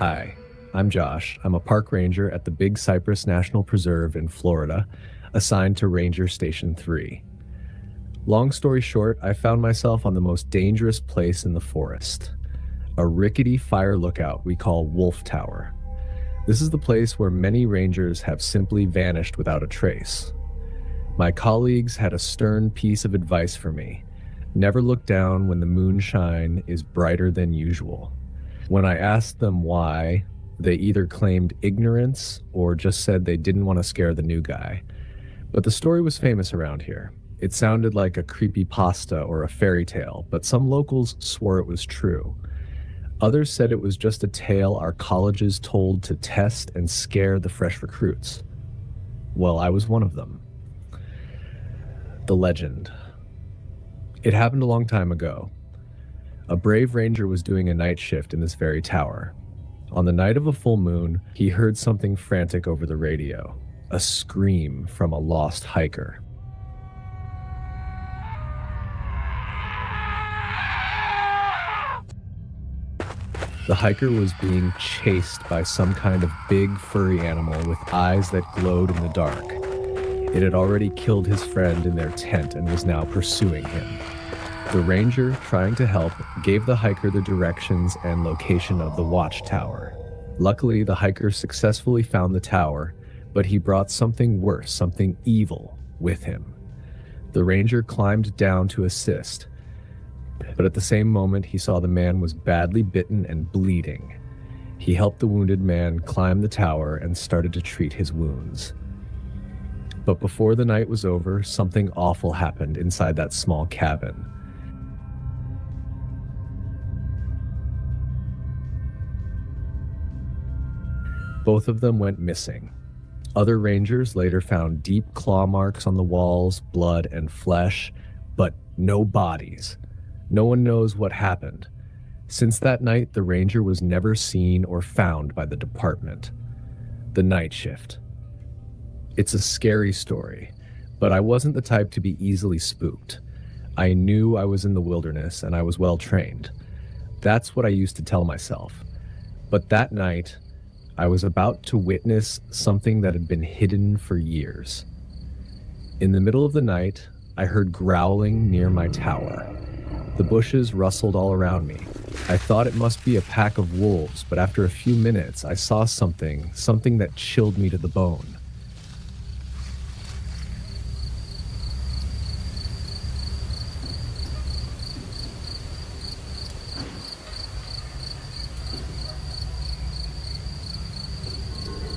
Hi, I'm Josh. I'm a park ranger at the Big Cypress National Preserve in Florida, assigned to Ranger Station 3. Long story short, I found myself on the most dangerous place in the forest, a rickety fire lookout we call Wolf Tower. This is the place where many rangers have simply vanished without a trace. My colleagues had a stern piece of advice for me: never look down when the moonshine is brighter than usual. When I asked them why, they either claimed ignorance or just said they didn't want to scare the new guy. But the story was famous around here. It sounded like a creepypasta or a fairy tale, but some locals swore it was true. Others said it was just a tale our colleges told to test and scare the fresh recruits. Well, I was one of them. The legend. It happened a long time ago. A brave ranger was doing a night shift in this very tower. On the night of a full moon, he heard something frantic over the radio, a scream from a lost hiker. The hiker was being chased by some kind of big furry animal with eyes that glowed in the dark. It had already killed his friend in their tent and was now pursuing him. The ranger, trying to help, gave the hiker the directions and location of the watchtower. Luckily, the hiker successfully found the tower, but he brought something worse, something evil, with him. The ranger climbed down to assist, but at the same moment he saw the man was badly bitten and bleeding. He helped the wounded man climb the tower and started to treat his wounds. But before the night was over, something awful happened inside that small cabin. Both of them went missing. Other rangers later found deep claw marks on the walls, blood and flesh, but no bodies. No one knows what happened. Since that night, the ranger was never seen or found by the department. The night shift. It's a scary story, but I wasn't the type to be easily spooked. I knew I was in the wilderness and I was well trained. That's what I used to tell myself. But that night, I was about to witness something that had been hidden for years. In the middle of the night, I heard growling near my tower. The bushes rustled all around me. I thought it must be a pack of wolves, but after a few minutes, I saw something that chilled me to the bone.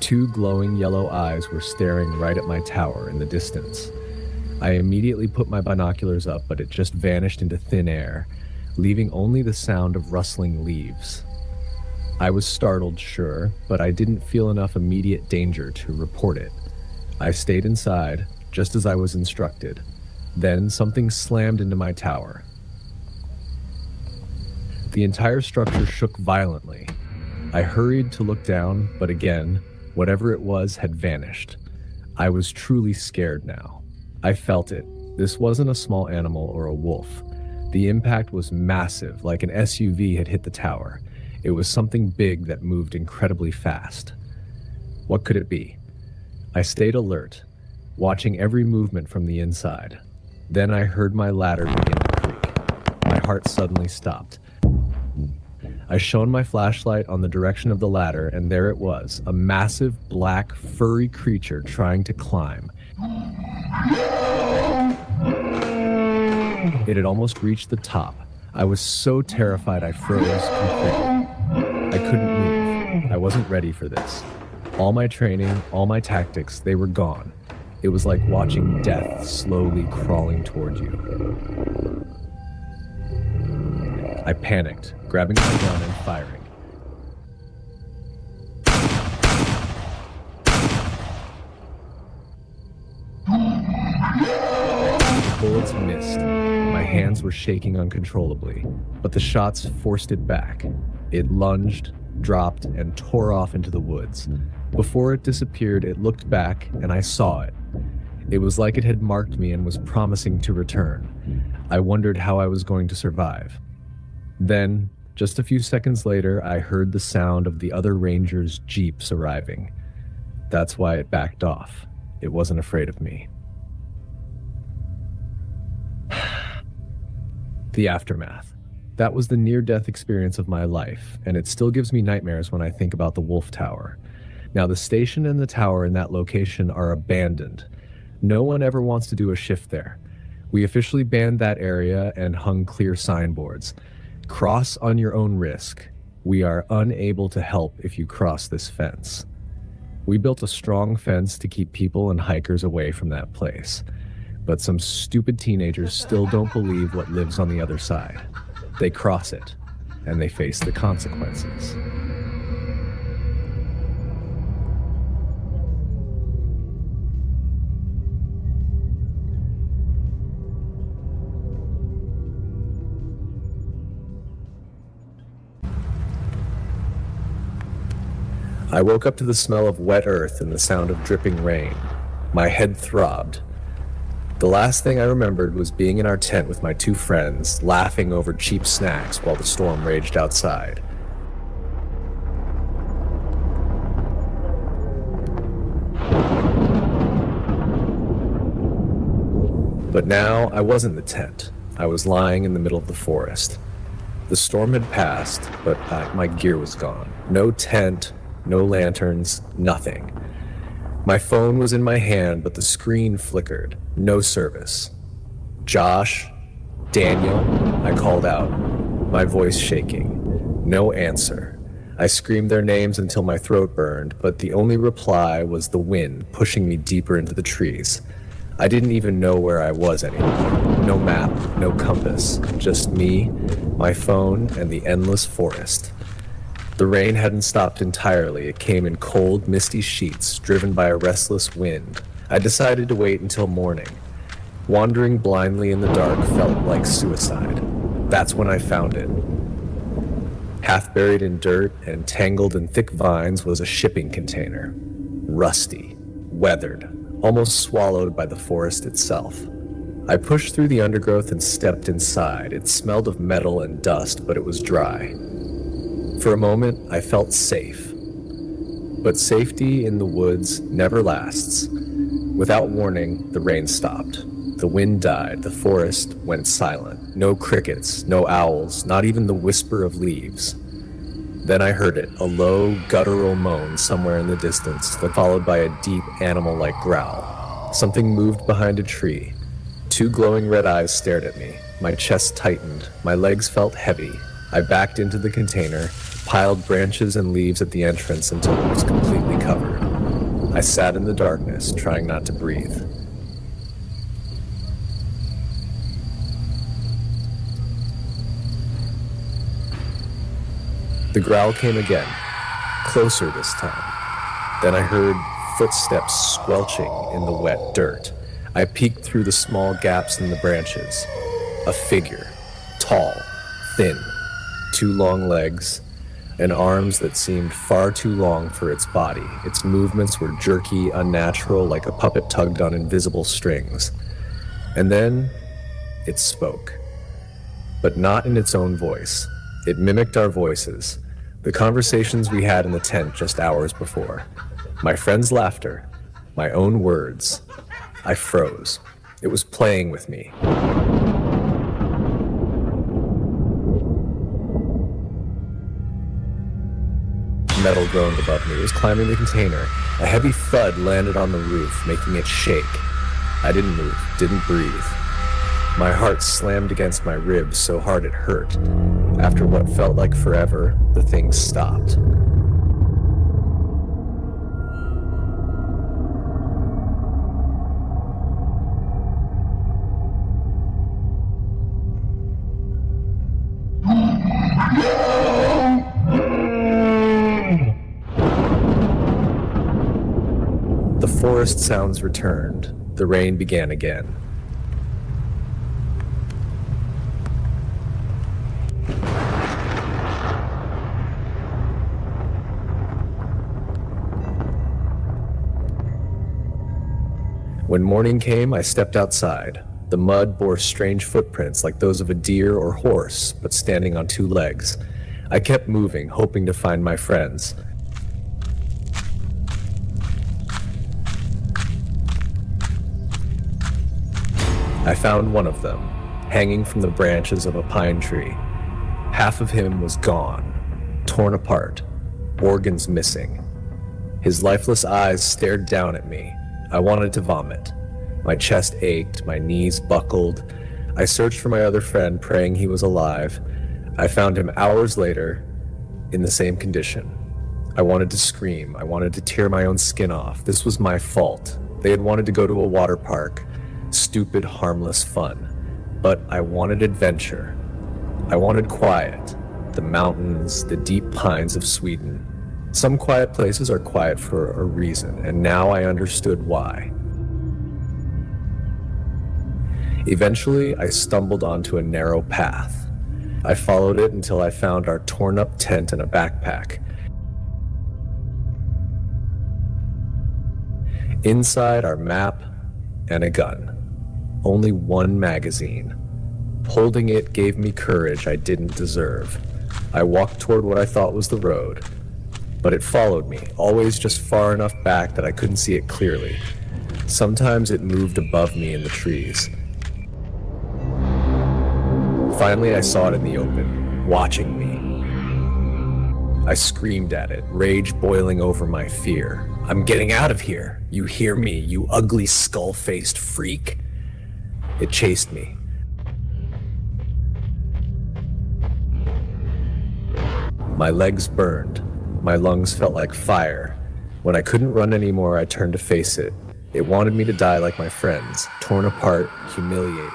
Two glowing yellow eyes were staring right at my tower in the distance. I immediately put my binoculars up, but it just vanished into thin air, leaving only the sound of rustling leaves. I was startled, sure, but I didn't feel enough immediate danger to report it. I stayed inside, just as I was instructed. Then something slammed into my tower. The entire structure shook violently. I hurried to look down, but again, whatever it was had vanished. I was truly scared now. I felt it. This wasn't a small animal or a wolf. The impact was massive, like an SUV had hit the tower. It was something big that moved incredibly fast. What could it be? I stayed alert, watching every movement from the inside. Then I heard my ladder begin to creak. My heart suddenly stopped. I shone my flashlight on the direction of the ladder, and there it was, a massive, black, furry creature trying to climb. It had almost reached the top. I was so terrified I froze completely. I couldn't move. I wasn't ready for this. All my training, all my tactics, they were gone. It was like watching death slowly crawling toward you. I panicked, grabbing my gun and firing. The bullets missed. My hands were shaking uncontrollably, but the shots forced it back. It lunged, dropped, and tore off into the woods. Before it disappeared, it looked back, and I saw it. It was like it had marked me and was promising to return. I wondered how I was going to survive. Then, Just a few seconds later, I heard the sound of the other rangers' jeeps arriving. That's why it backed off. It wasn't afraid of me. The aftermath. That was the near-death experience of my life, and it still gives me nightmares when I think about the Wolf Tower. Now, the station and the tower in that location are abandoned. No one ever wants to do a shift there. We officially banned that area and hung clear signboards. Cross on your own risk. We are unable to help if you cross this fence. We built a strong fence to keep people and hikers away from that place. But some stupid teenagers still don't believe what lives on the other side. They cross it, and they face the consequences. I woke up to the smell of wet earth and the sound of dripping rain. My head throbbed. The last thing I remembered was being in our tent with my two friends, laughing over cheap snacks while the storm raged outside. But now I wasn't in the tent. I was lying in the middle of the forest. The storm had passed, but my gear was gone. No tent, no lanterns, nothing. My phone was in my hand, but the screen flickered. No service. Josh? Daniel? I called out, my voice shaking. No answer. I screamed their names until my throat burned, but the only reply was the wind pushing me deeper into the trees. I didn't even know where I was anymore. No map, no compass, just me, my phone, and the endless forest. The rain hadn't stopped entirely. It came in cold, misty sheets, driven by a restless wind. I decided to wait until morning. Wandering blindly in the dark felt like suicide. That's when I found it. Half buried in dirt and tangled in thick vines was a shipping container. Rusty, weathered, almost swallowed by the forest itself. I pushed through the undergrowth and stepped inside. It smelled of metal and dust, but it was dry. For a moment, I felt safe. But safety in the woods never lasts. Without warning, the rain stopped. The wind died, the forest went silent. No crickets, no owls, not even the whisper of leaves. Then I heard it, a low, guttural moan somewhere in the distance, followed by a deep, animal-like growl. Something moved behind a tree. Two glowing red eyes stared at me. My chest tightened. My legs felt heavy. I backed into the container, piled branches and leaves at the entrance until it was completely covered. I sat in the darkness, trying not to breathe. The growl came again, closer this time. Then I heard footsteps squelching in the wet dirt. I peeked through the small gaps in the branches. A figure, tall, thin, two long legs, and arms that seemed far too long for its body. Its movements were jerky, unnatural, like a puppet tugged on invisible strings. And then it spoke, but not in its own voice. It mimicked our voices, the conversations we had in the tent just hours before. My friends' laughter, my own words. I froze. It was playing with me. Metal groaned above me. It was climbing the container. A heavy thud landed on the roof, making it shake. I didn't move, didn't breathe. My heart slammed against my ribs so hard it hurt. After what felt like forever, the thing stopped. The forest sounds returned. The rain began again. When morning came, I stepped outside. The mud bore strange footprints like those of a deer or horse, but standing on two legs. I kept moving, hoping to find my friends. I found one of them, hanging from the branches of a pine tree. Half of him was gone, torn apart, organs missing. His lifeless eyes stared down at me. I wanted to vomit. My chest ached, my knees buckled. I searched for my other friend, praying he was alive. I found him hours later, in the same condition. I wanted to scream. I wanted to tear my own skin off. This was my fault. They had wanted to go to a water park. Stupid, harmless fun. But I wanted adventure. I wanted quiet. The mountains, the deep pines of Sweden. Some quiet places are quiet for a reason, and now I understood why. Eventually, I stumbled onto a narrow path. I followed it until I found our torn-up tent and a backpack. Inside, our map and a gun. Only one magazine. Holding it gave me courage I didn't deserve. I walked toward what I thought was the road, but it followed me, always just far enough back that I couldn't see it clearly. Sometimes it moved above me in the trees. Finally, I saw it in the open, watching me. I screamed at it, rage boiling over my fear. "I'm getting out of here! You hear me, you ugly skull-faced freak!" It chased me. My legs burned. My lungs felt like fire. When I couldn't run anymore, I turned to face it. It wanted me to die like my friends, torn apart, humiliated.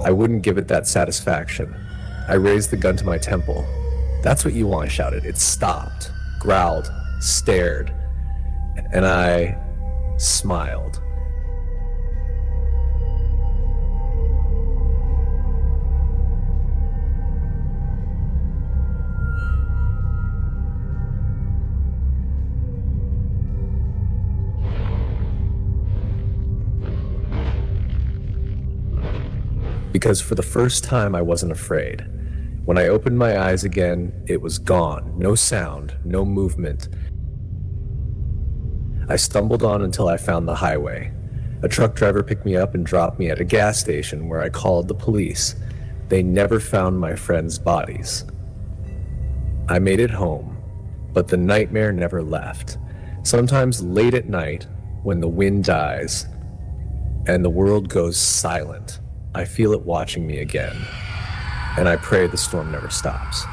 I wouldn't give it that satisfaction. I raised the gun to my temple. "That's what you want," I shouted. It stopped, growled, stared, and I smiled. Because for the first time, I wasn't afraid. When I opened my eyes again, it was gone. No sound, no movement. I stumbled on until I found the highway. A truck driver picked me up and dropped me at a gas station where I called the police. They never found my friends' bodies. I made it home, but the nightmare never left. Sometimes late at night, when the wind dies and the world goes silent, I feel it watching me again, and I pray the storm never stops.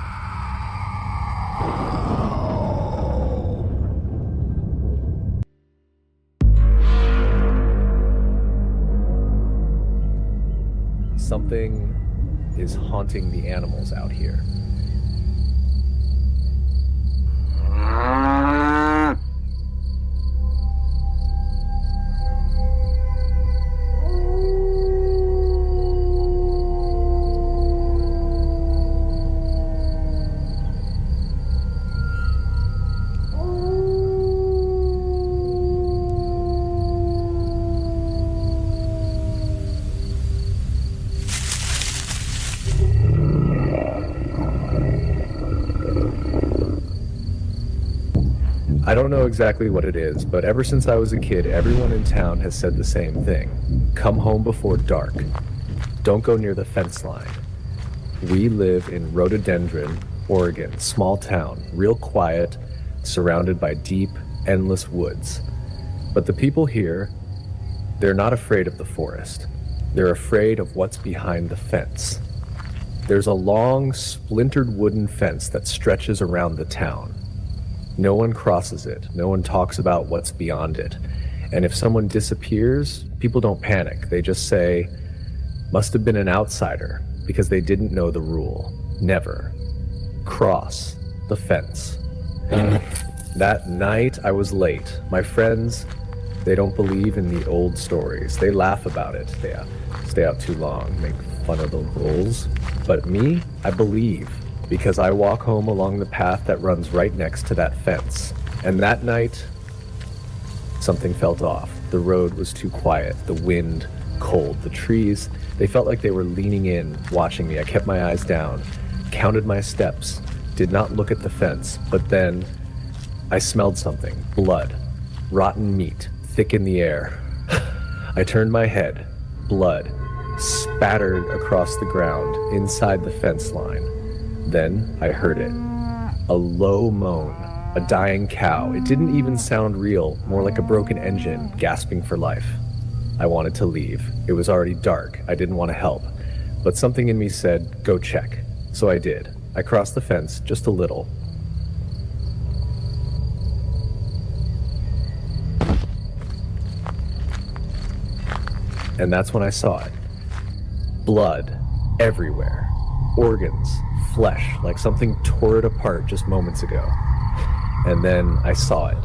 Something is haunting the animals out here. I don't know exactly what it is, but ever since I was a kid, everyone in town has said the same thing. Come home before dark. Don't go near the fence line. We live in Rhododendron, Oregon, small town, real quiet, surrounded by deep, endless woods. But the people here, they're not afraid of the forest. They're afraid of what's behind the fence. There's a long, splintered wooden fence that stretches around the town. No one crosses it. No one talks about what's beyond it. And if someone disappears, people don't panic. They just say, "Must have been an outsider," because they didn't know the rule. Never cross the fence. That night, I was late. My friends, they don't believe in the old stories. They laugh about it. They stay out too long, make fun of the rules. But me, I believe. Because I walk home along the path that runs right next to that fence. And that night, something felt off. The road was too quiet. The wind cold. The trees, they felt like they were leaning in, watching me. I kept my eyes down, counted my steps, did not look at the fence, but then I smelled something. Blood. Rotten meat. Thick in the air. I turned my head. Blood. Spattered across the ground, inside the fence line. Then I heard it. A low moan. A dying cow. It didn't even sound real, more like a broken engine, gasping for life. I wanted to leave. It was already dark. I didn't want to help. But something in me said, go check. So I did. I crossed the fence just a little. And that's when I saw it. Blood everywhere. Organs, flesh, like something tore it apart just moments ago. And then I saw it.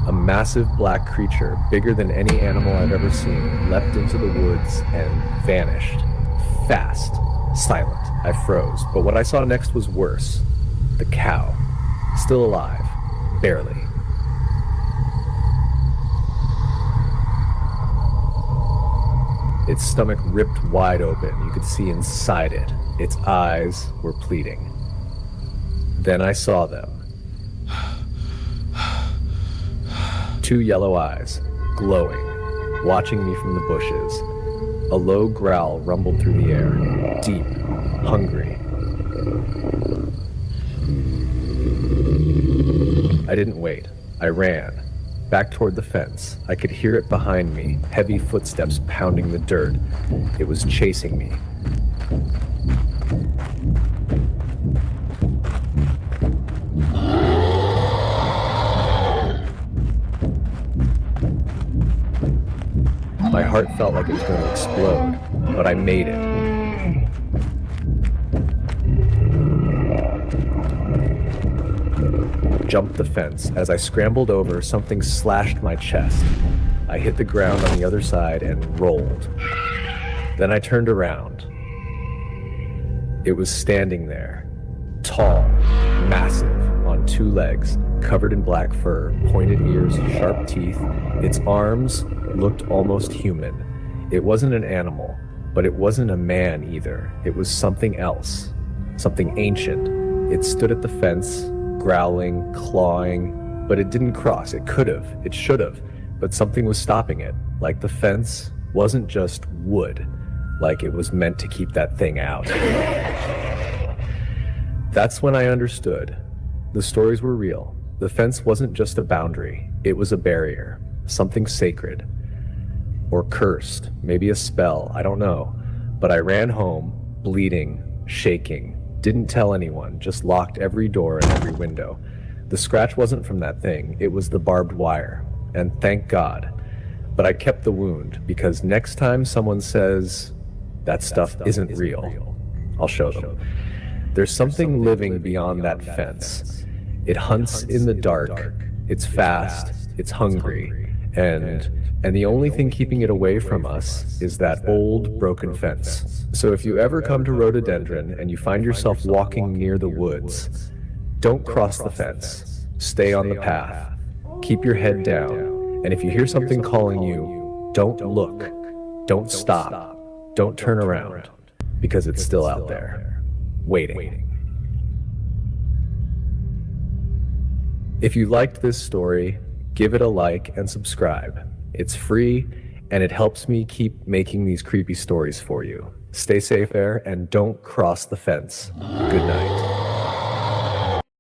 A massive black creature, bigger than any animal I've ever seen, leapt into the woods and vanished. Fast. Silent. I froze. But what I saw next was worse. The cow. Still alive. Barely. Its stomach ripped wide open. You could see inside it. Its eyes were pleading. Then I saw them. Two yellow eyes, glowing, watching me from the bushes. A low growl rumbled through the air, deep, hungry. I didn't wait. I ran, back toward the fence. I could hear it behind me, heavy footsteps pounding the dirt. It was chasing me. My heart felt like it was going to explode, but I made it. Jumped the fence. As I scrambled over, something slashed my chest. I hit the ground on the other side and rolled. Then I turned around. It was standing there, tall, massive, on two legs, covered in black fur, pointed ears, sharp teeth. Its arms looked almost human. It wasn't an animal, but it wasn't a man either. It was something else, something ancient. It stood at the fence, growling, clawing, but it didn't cross. It could have, it should have, but something was stopping it. Like the fence wasn't just wood, like it was meant to keep that thing out. That's when I understood. The stories were real. The fence wasn't just a boundary. It was a barrier, something sacred. Or cursed, maybe a spell, I don't know. But I ran home, bleeding, shaking, didn't tell anyone, just locked every door and every window. The scratch wasn't from that thing, it was the barbed wire. And thank God. But I kept the wound, because next time someone says, that stuff isn't real, I'll show them. There's something living beyond that fence. It hunts in the dark, it's fast, it's hungry, and the only thing keeping it away from us is that old, broken fence. So if you ever come to Rhododendron and you find yourself walking near the woods, don't cross the fence. Stay on the path. Keep your head down. And if you hear something calling you, don't look. Don't stop. Don't turn around. Because it's still out there, waiting. If you liked this story, give it a like and subscribe. It's free, and it helps me keep making these creepy stories for you. Stay safe there, and don't cross the fence. Good night.